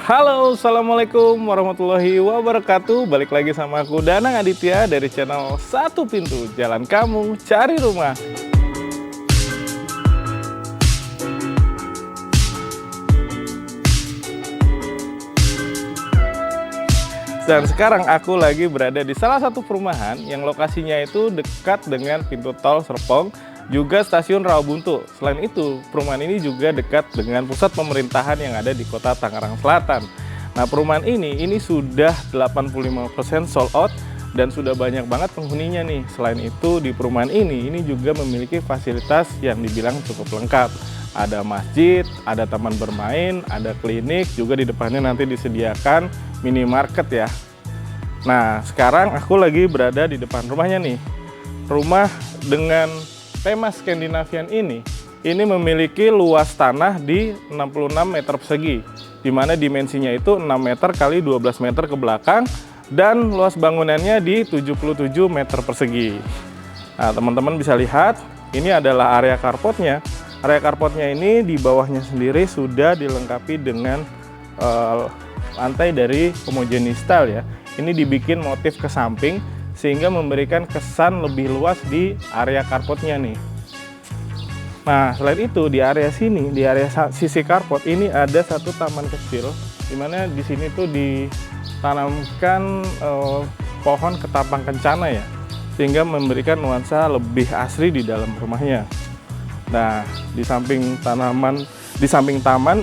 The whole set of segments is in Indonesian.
Halo, Assalamualaikum warahmatullahi wabarakatuh. Balik lagi sama aku Danang Aditya dari channel Satu Pintu Jalan Kamu Cari Rumah. Dan sekarang aku lagi berada di salah satu perumahan yang lokasinya itu dekat dengan pintu tol Serpong, juga stasiun Rawabuntu. Selain itu, perumahan ini juga dekat dengan pusat pemerintahan yang ada di kota Tangerang Selatan. Nah, perumahan ini sudah 85% sold out dan sudah banyak banget penghuninya nih. Selain itu, di perumahan ini juga memiliki fasilitas yang dibilang cukup lengkap. Ada masjid, ada taman bermain, ada klinik, juga di depannya nanti disediakan minimarket ya. Nah, sekarang aku lagi berada di depan rumahnya nih. Rumah dengan tema Skandinavian ini memiliki luas tanah di 66 meter persegi, di mana dimensinya itu 6 meter kali 12 meter ke belakang, dan luas bangunannya di 77 meter persegi. Nah, teman-teman bisa lihat, ini adalah area carportnya. Area carportnya ini di bawahnya sendiri sudah dilengkapi dengan lantai dari homogeneous style ya. Ini dibikin motif ke samping sehingga memberikan kesan lebih luas di area carportnya nih. Nah, selain itu di area sini, di area sisi carport ini ada satu taman kecil, dimana di sini tuh ditanamkan pohon ketapang kencana ya, sehingga memberikan nuansa lebih asri di dalam rumahnya. Nah, di samping taman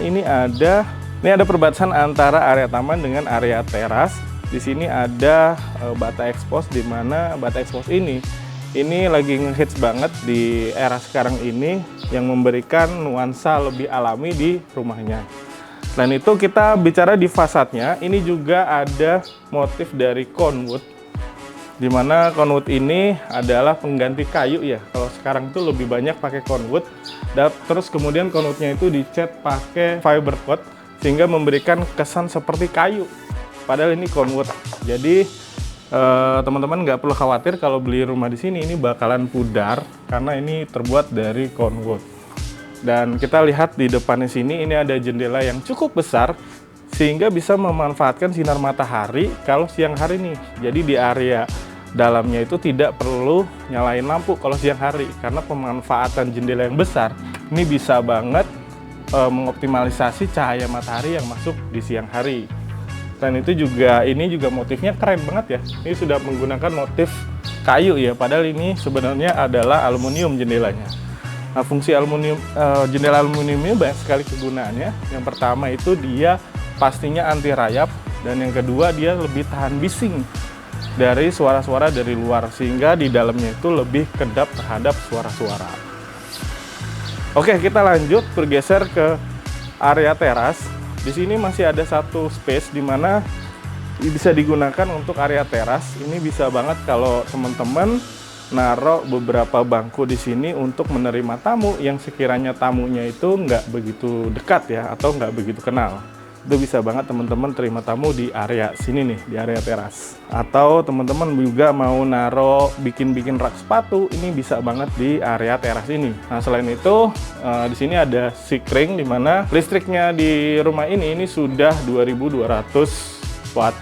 ini ada perbatasan antara area taman dengan area teras. Di sini ada bata expose, di mana bata expose ini lagi ngehits banget di era sekarang ini, yang memberikan nuansa lebih alami di rumahnya. Selain itu, kita bicara di fasadnya, ini juga ada motif dari Conwood, di mana Conwood ini adalah pengganti kayu ya. Kalau sekarang itu lebih banyak pakai Conwood, dan terus kemudian Conwoodnya itu dicat pakai fiber coat sehingga memberikan kesan seperti kayu. Padahal ini Conwood. Jadi teman-teman nggak perlu khawatir kalau beli rumah di sini ini bakalan pudar, karena ini terbuat dari Conwood. Dan kita lihat di depannya sini ini ada jendela yang cukup besar sehingga bisa memanfaatkan sinar matahari kalau siang hari nih. Jadi di area dalamnya itu tidak perlu nyalain lampu kalau siang hari, karena pemanfaatan jendela yang besar ini bisa banget mengoptimalisasi cahaya matahari yang masuk di siang hari. Dan itu juga, ini juga motifnya keren banget ya. Ini sudah menggunakan motif kayu ya, padahal ini sebenarnya adalah aluminium jendelanya. Nah, fungsi jendela aluminium ini banyak sekali kegunaannya. Yang pertama itu dia pastinya anti rayap, dan yang kedua dia lebih tahan bising dari suara-suara dari luar, sehingga di dalamnya itu lebih kedap terhadap suara-suara. Oke, kita lanjut bergeser ke area teras. Di sini masih ada satu space di mana bisa digunakan untuk area teras. Ini bisa banget kalau teman-teman naruh beberapa bangku di sini untuk menerima tamu yang sekiranya tamunya itu nggak begitu dekat ya, atau nggak begitu kenal. Itu bisa banget teman-teman terima tamu di area sini nih, di area teras. Atau teman-teman juga mau naruh bikin rak sepatu, ini bisa banget di area teras ini. Nah, selain itu di sini ada sikring, di mana listriknya di rumah ini sudah 2200 watt.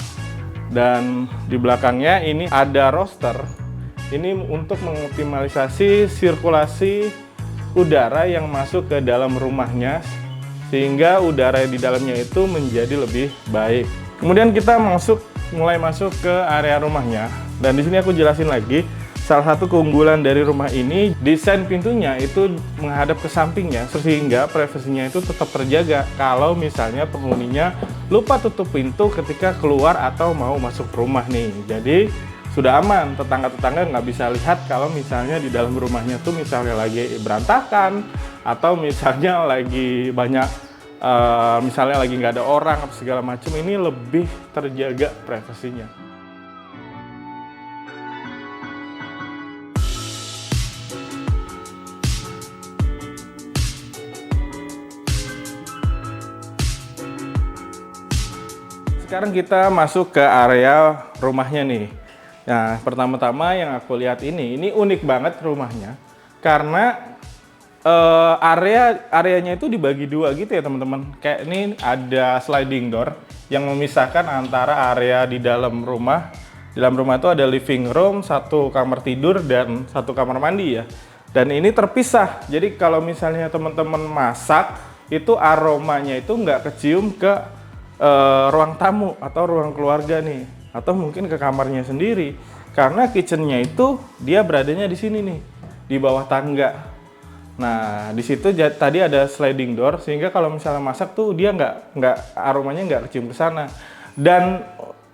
Dan di belakangnya ini ada roster. Ini untuk mengoptimalisasi sirkulasi udara yang masuk ke dalam rumahnya, sehingga udara di dalamnya itu menjadi lebih baik. Kemudian kita mulai masuk ke area rumahnya, dan di sini aku jelasin lagi salah satu keunggulan dari rumah ini, desain pintunya itu menghadap ke sampingnya, sehingga privasinya itu tetap terjaga kalau misalnya penghuninya lupa tutup pintu ketika keluar atau mau masuk rumah nih. Jadi sudah aman, tetangga-tetangga nggak bisa lihat kalau misalnya di dalam rumahnya tuh misalnya lagi berantakan, atau misalnya lagi banyak misalnya lagi nggak ada orang atau segala macam. Ini lebih terjaga privasinya. Sekarang kita masuk ke area rumahnya nih. Nah, pertama-tama yang aku lihat ini unik banget rumahnya, karena Areanya itu dibagi dua gitu ya teman-teman. Kayak ini ada sliding door yang memisahkan antara area di dalam rumah. Di dalam rumah itu ada living room, satu kamar tidur dan satu kamar mandi ya. Dan ini terpisah. Jadi kalau misalnya teman-teman masak, itu aromanya itu nggak kecium ke ruang tamu atau ruang keluarga nih, atau mungkin ke kamarnya sendiri. Karena kitchennya itu dia beradanya di sini nih, di bawah tangga. Nah, di situ tadi ada sliding door sehingga kalau misalnya masak tuh dia nggak aromanya nggak kecium ke sana. Dan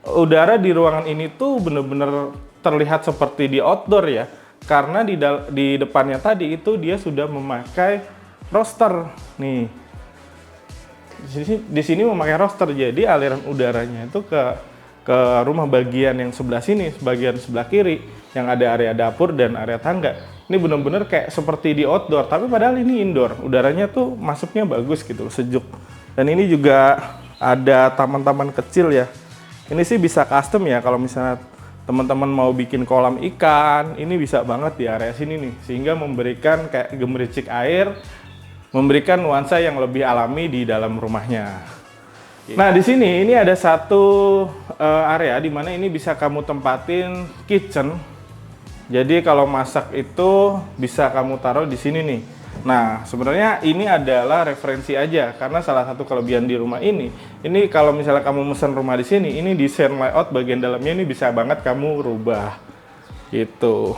udara di ruangan ini tuh bener-bener terlihat seperti di outdoor ya. Karena di depannya tadi itu dia sudah memakai roster nih. Di sini memakai roster, jadi aliran udaranya itu ke rumah bagian yang sebelah sini, bagian sebelah kiri yang ada area dapur dan area tangga. Ini benar-benar kayak seperti di outdoor, tapi padahal ini indoor. Udaranya tuh masuknya bagus gitu, sejuk. Dan ini juga ada taman-taman kecil ya. Ini sih bisa custom ya, kalau misalnya teman-teman mau bikin kolam ikan, ini bisa banget di area sini nih. Sehingga memberikan kayak gemericik air, memberikan nuansa yang lebih alami di dalam rumahnya. Nah, di sini ini ada satu area di mana ini bisa kamu tempatin kitchen. Jadi kalau masak itu bisa kamu taruh di sini nih. Nah, sebenarnya ini adalah referensi aja karena salah satu kelebihan di rumah ini kalau misalnya kamu mesen rumah di sini, ini desain layout bagian dalamnya ini bisa banget kamu rubah. Gitu.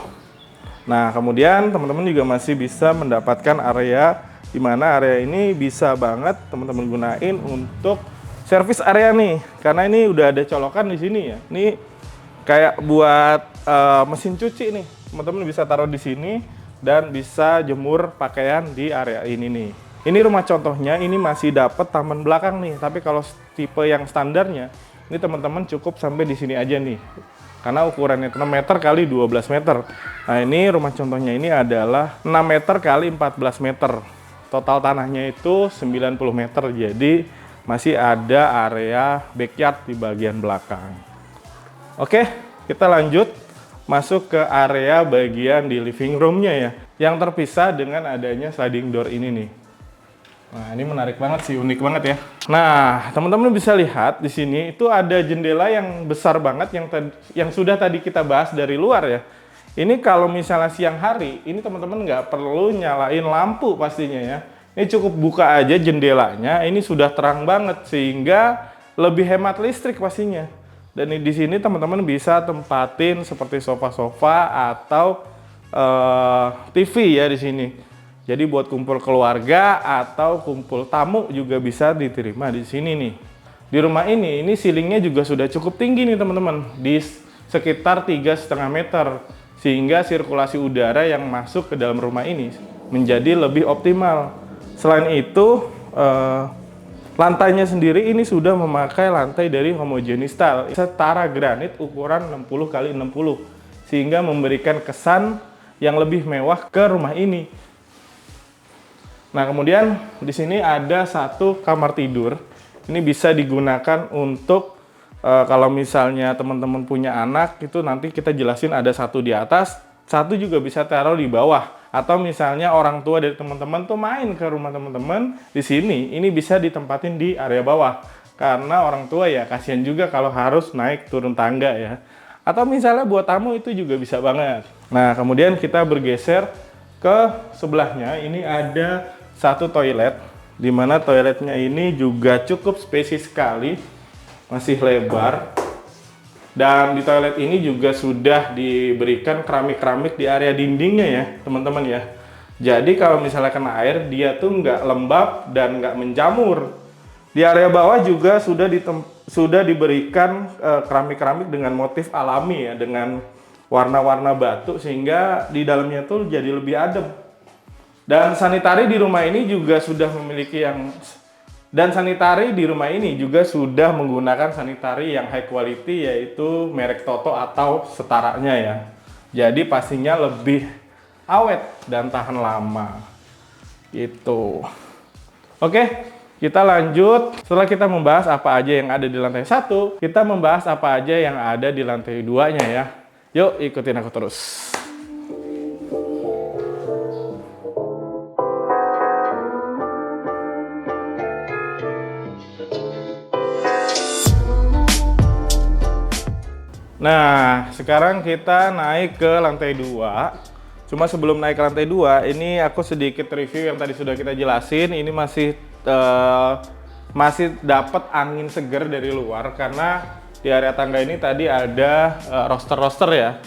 Nah, kemudian teman-teman juga masih bisa mendapatkan area di mana area ini bisa banget teman-teman gunain untuk service area nih. Karena ini udah ada colokan di sini ya. Ini kayak buat mesin cuci nih, teman-teman bisa taruh di sini dan bisa jemur pakaian di area ini nih. Ini rumah contohnya, ini masih dapat taman belakang nih, tapi kalau tipe yang standarnya, ini teman-teman cukup sampai di sini aja nih. Karena ukurannya 6 meter kali 12 meter. Nah, ini rumah contohnya ini adalah 6 meter kali 14 meter. Total tanahnya itu 90 meter, jadi masih ada area backyard di bagian belakang. Oke, kita lanjut masuk ke area bagian di living room-nya ya, yang terpisah dengan adanya sliding door ini nih. Nah, ini menarik banget sih, unik banget ya. Nah, teman-teman bisa lihat di sini itu ada jendela yang besar banget yang sudah tadi kita bahas dari luar ya. Ini kalau misalnya siang hari, ini teman-teman nggak perlu nyalain lampu pastinya ya. Ini cukup buka aja jendelanya, ini sudah terang banget sehingga lebih hemat listrik pastinya. Dan di sini teman-teman bisa tempatin seperti sofa-sofa atau TV ya di sini. Jadi buat kumpul keluarga atau kumpul tamu juga bisa diterima di sini nih. Di rumah ini ceilingnya juga sudah cukup tinggi nih teman-teman, di sekitar 3,5 meter. Sehingga sirkulasi udara yang masuk ke dalam rumah ini menjadi lebih optimal. Selain itu, lantainya sendiri ini sudah memakai lantai dari homogeneous style setara granit ukuran 60 x 60 sehingga memberikan kesan yang lebih mewah ke rumah ini. Nah, kemudian di sini ada satu kamar tidur. Ini bisa digunakan untuk kalau misalnya teman-teman punya anak itu nanti kita jelasin ada satu di atas, satu juga bisa taruh di bawah. Atau misalnya orang tua dari teman-teman tuh main ke rumah teman-teman di sini, ini bisa ditempatin di area bawah. Karena orang tua ya kasihan juga kalau harus naik turun tangga ya. Atau misalnya buat tamu itu juga bisa banget. Nah, kemudian kita bergeser ke sebelahnya, ini ada satu toilet. Di mana toiletnya ini juga cukup spesies sekali, masih lebar. Dan di toilet ini juga sudah diberikan keramik-keramik di area dindingnya ya teman-teman ya. Jadi kalau misalnya kena air dia tuh nggak lembab dan nggak menjamur. Di area bawah juga sudah diberikan keramik-keramik dengan motif alami ya, dengan warna-warna batu sehingga di dalamnya tuh jadi lebih adem. Dan sanitari di rumah ini juga sudah memiliki sanitari di rumah ini juga sudah menggunakan sanitari yang high quality, yaitu merek Toto atau setaranya ya. Jadi pastinya lebih awet dan tahan lama. Gitu. Oke, kita lanjut. Setelah kita membahas apa aja yang ada di lantai 1, kita membahas apa aja yang ada di lantai 2-nya ya. Yuk, ikutin aku terus. Nah, sekarang kita naik ke lantai 2. Cuma sebelum naik ke lantai 2, ini aku sedikit review yang tadi sudah kita jelasin. Ini masih dapat angin segar dari luar karena di area tangga ini tadi ada roster-roster ya.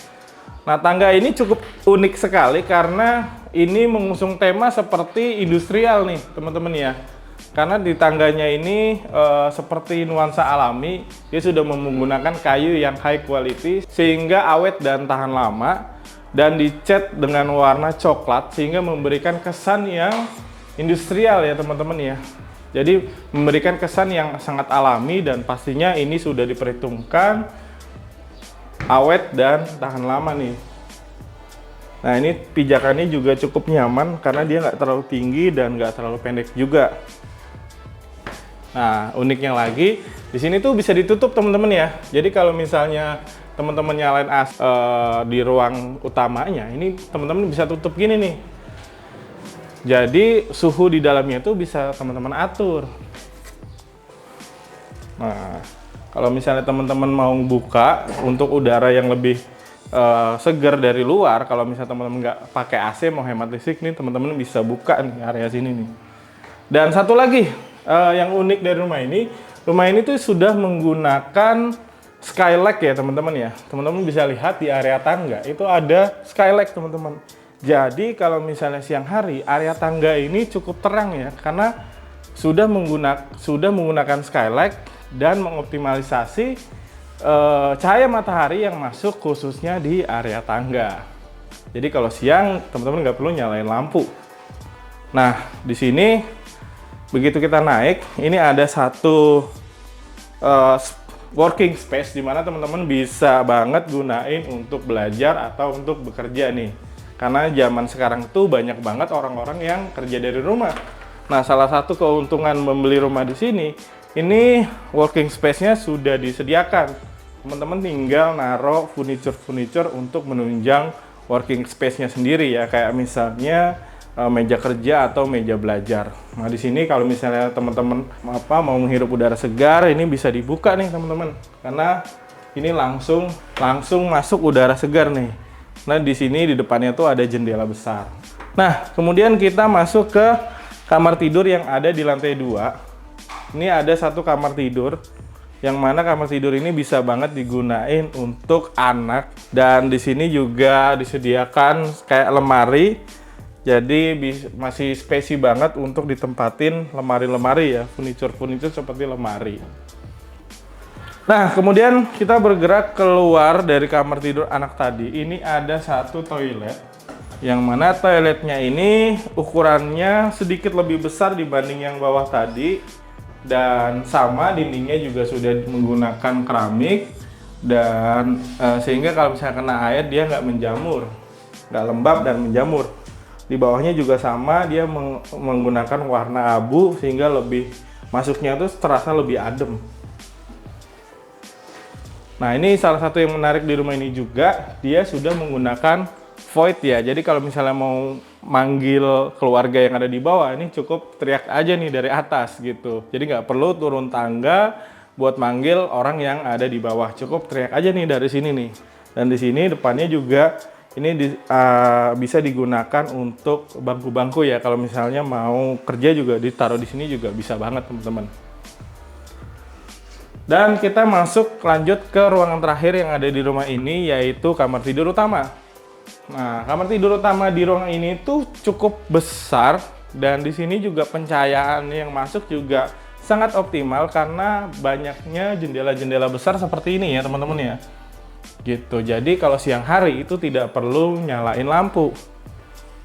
Nah, tangga ini cukup unik sekali karena ini mengusung tema seperti industrial nih, teman-teman ya. Karena di tangganya ini seperti nuansa alami, dia sudah menggunakan kayu yang high quality sehingga awet dan tahan lama, dan dicat dengan warna coklat sehingga memberikan kesan yang industrial ya teman-teman ya. Jadi memberikan kesan yang sangat alami dan pastinya ini sudah diperhitungkan awet dan tahan lama nih. Nah, ini pijakannya juga cukup nyaman karena dia nggak terlalu tinggi dan nggak terlalu pendek juga. Nah, uniknya lagi di sini tuh bisa ditutup teman-teman ya. Jadi kalau misalnya teman-teman nyalain di ruang utamanya, ini teman-teman bisa tutup gini nih. Jadi suhu di dalamnya tuh bisa teman-teman atur. Nah, kalau misalnya teman-teman mau buka untuk udara yang lebih segar dari luar, kalau misalnya teman-teman nggak pakai AC mau hemat listrik nih, teman-teman bisa buka nih area sini nih. Dan satu lagi yang unik dari rumah ini tuh sudah menggunakan skylight ya teman-teman ya. Teman-teman bisa lihat di area tangga itu ada skylight teman-teman. Jadi kalau misalnya siang hari area tangga ini cukup terang ya karena sudah menggunakan skylight dan mengoptimalisasi cahaya matahari yang masuk khususnya di area tangga. Jadi kalau siang teman-teman nggak perlu nyalain lampu. Nah, di sini begitu kita naik, ini ada satu working space di mana teman-teman bisa banget gunain untuk belajar atau untuk bekerja nih. Karena zaman sekarang tuh banyak banget orang-orang yang kerja dari rumah. Nah, salah satu keuntungan membeli rumah di sini, ini working space-nya sudah disediakan. Teman-teman tinggal naruh furniture untuk menunjang working space-nya sendiri ya, kayak misalnya meja kerja atau meja belajar. Nah, di sini kalau misalnya teman-teman mau menghirup udara segar, ini bisa dibuka nih teman-teman. Karena ini langsung masuk udara segar nih. Nah, di sini di depannya tuh ada jendela besar. Nah, kemudian kita masuk ke kamar tidur yang ada di lantai 2. Ini ada satu kamar tidur yang mana kamar tidur ini bisa banget digunain untuk anak, dan di sini juga disediakan kayak lemari. Jadi masih spesi banget untuk ditempatin lemari-lemari ya, furniture seperti lemari. Nah, kemudian kita bergerak keluar dari kamar tidur anak tadi. Ini ada satu toilet, yang mana toiletnya ini ukurannya sedikit lebih besar dibanding yang bawah tadi. Dan sama dindingnya juga sudah menggunakan keramik, dan sehingga kalau misalnya kena air dia nggak menjamur, nggak lembab dan menjamur. Di bawahnya juga sama, dia menggunakan warna abu sehingga lebih masuknya tuh terasa lebih adem. Nah, ini salah satu yang menarik di rumah ini juga, dia sudah menggunakan void ya. Jadi kalau misalnya mau manggil keluarga yang ada di bawah, ini cukup teriak aja nih dari atas gitu. Jadi nggak perlu turun tangga buat manggil orang yang ada di bawah, cukup teriak aja nih dari sini nih. Dan di sini depannya juga ini bisa digunakan untuk bangku-bangku ya. Kalau misalnya mau kerja juga ditaruh di sini juga bisa banget teman-teman. Dan kita lanjut ke ruangan terakhir yang ada di rumah ini, yaitu kamar tidur utama. Nah, kamar tidur utama di ruangan ini tuh cukup besar, dan di sini juga pencahayaan yang masuk juga sangat optimal karena banyaknya jendela-jendela besar seperti ini ya teman-teman ya. Gitu. Jadi kalau siang hari itu tidak perlu nyalain lampu.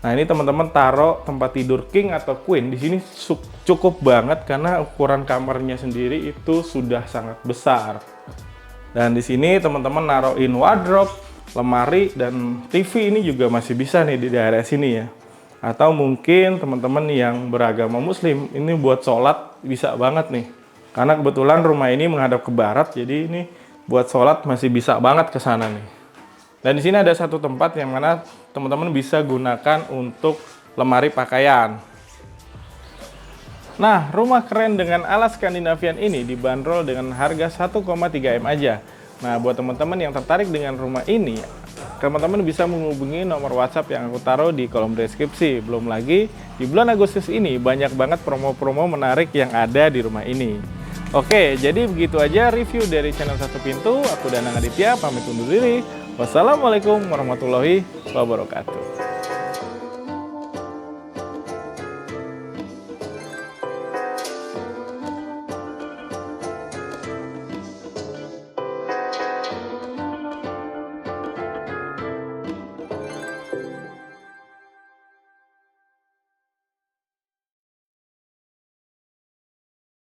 Nah, ini teman-teman taruh tempat tidur king atau queen di sini cukup banget karena ukuran kamarnya sendiri itu sudah sangat besar. Dan di sini teman-teman naruhin wardrobe, lemari, dan TV ini juga masih bisa nih di daerah sini ya. Atau mungkin teman-teman yang beragama muslim ini buat sholat bisa banget nih. Karena kebetulan rumah ini menghadap ke barat, jadi ini buat sholat masih bisa banget ke sana nih. Dan di sini ada satu tempat yang mana teman-teman bisa gunakan untuk lemari pakaian. Nah, rumah keren dengan ala Skandinavian ini dibanderol dengan harga 1,3 M aja. Nah, buat teman-teman yang tertarik dengan rumah ini, teman-teman bisa menghubungi nomor WhatsApp yang aku taruh di kolom deskripsi. Belum lagi, di bulan Agustus ini banyak banget promo-promo menarik yang ada di rumah ini. Oke, jadi begitu aja review dari channel Satu Pintu. Aku Danang Aditya, pamit undur diri. Wassalamualaikum warahmatullahi wabarakatuh.